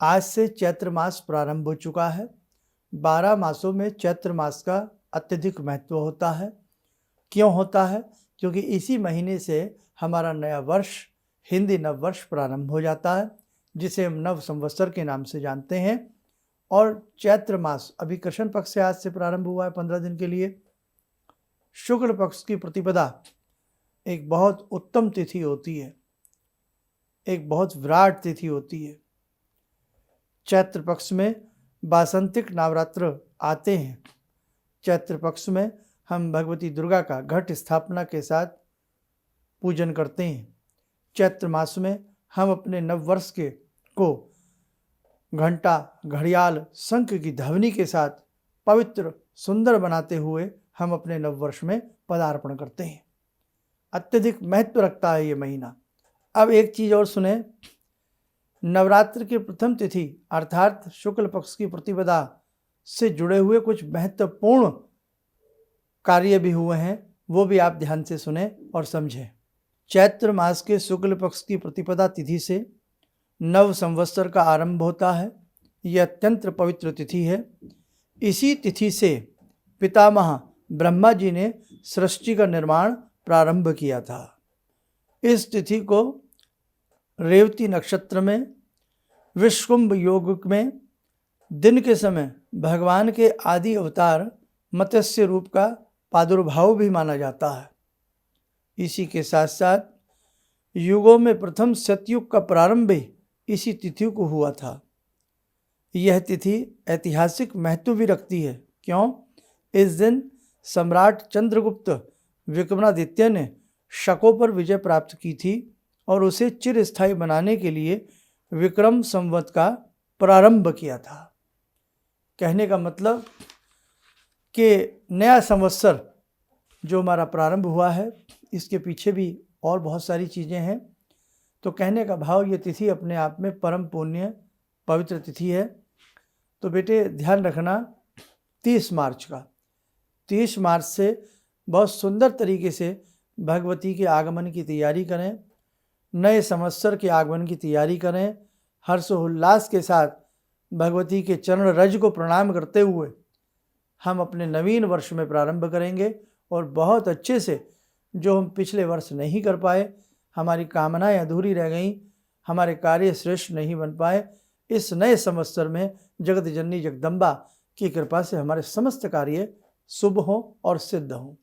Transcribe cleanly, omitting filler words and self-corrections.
आज से चैत्र मास प्रारंभ हो चुका है। 12 मासों में चैत्र मास का अत्यधिक महत्व होता है। क्यों होता है? क्योंकि इसी महीने से हमारा नया वर्ष, हिंदी नव वर्ष प्रारंभ हो जाता है, जिसे हम नव संवत्सर के नाम से जानते हैं। और चैत्र मास अभी कृष्ण पक्ष से आज से प्रारंभ हुआ है 15 दिन के लिए। शुक्ल पक्ष की प्रतिपदा एक बहुत उत्तम तिथि होती है, एक बहुत विराट तिथि होती है। चैत्र पक्ष में वासंतिक नवरात्र आते हैं। चैत्र पक्ष में हम भगवती दुर्गा का घट स्थापना के साथ पूजन करते हैं। चैत्र मास में हम अपने नववर्ष को घंटा, घड़ियाल, शंख की ध्वनि के साथ पवित्र सुंदर बनाते हुए हम अपने नववर्ष में पदार्पण करते हैं। अत्यधिक महत्व रखता है ये महीना। अब एक चीज़ और सुने, नवरात्र की प्रथम तिथि अर्थात शुक्ल पक्ष की प्रतिपदा से जुड़े हुए कुछ महत्वपूर्ण कार्य भी हुए हैं, वो भी आप ध्यान से सुने और समझें। चैत्र मास के शुक्ल पक्ष की प्रतिपदा तिथि से नव संवत्सर का आरंभ होता है। यह अत्यंत पवित्र तिथि है। इसी तिथि से पितामह ब्रह्मा जी ने सृष्टि का निर्माण प्रारंभ किया था। इस तिथि को रेवती नक्षत्र में विश्वकुंभ योग में दिन के समय भगवान के आदि अवतार मत्स्य रूप का प्रादुर्भाव भी माना जाता है। इसी के साथ साथ युगों में प्रथम सतयुग का प्रारंभ भी इसी तिथि को हुआ था। यह तिथि ऐतिहासिक महत्व भी रखती है। क्यों? इस दिन सम्राट चंद्रगुप्त विक्रमादित्य ने शकों पर विजय प्राप्त की थी और उसे चिरस्थायी बनाने के लिए विक्रम संवत का प्रारंभ किया था। कहने का मतलब कि नया संवत्सर जो हमारा प्रारंभ हुआ है, इसके पीछे भी और बहुत सारी चीज़ें हैं। तो कहने का भाव, ये तिथि अपने आप में परम पुण्य पवित्र तिथि है। तो बेटे ध्यान रखना, 30 मार्च का 30 मार्च से बहुत सुंदर तरीके से भगवती के आगमन की तैयारी करें, नए संवत्सर के आगमन की तैयारी करें। हर्षोल्लास के साथ भगवती के चरण रज को प्रणाम करते हुए हम अपने नवीन वर्ष में प्रारंभ करेंगे और बहुत अच्छे से, जो हम पिछले वर्ष नहीं कर पाए, हमारी कामनाएं अधूरी रह गईं, हमारे कार्य श्रेष्ठ नहीं बन पाए, इस नए संवत्सर में जगत जननी जगदम्बा की कृपा से हमारे समस्त कार्य शुभ हों और सिद्ध हों।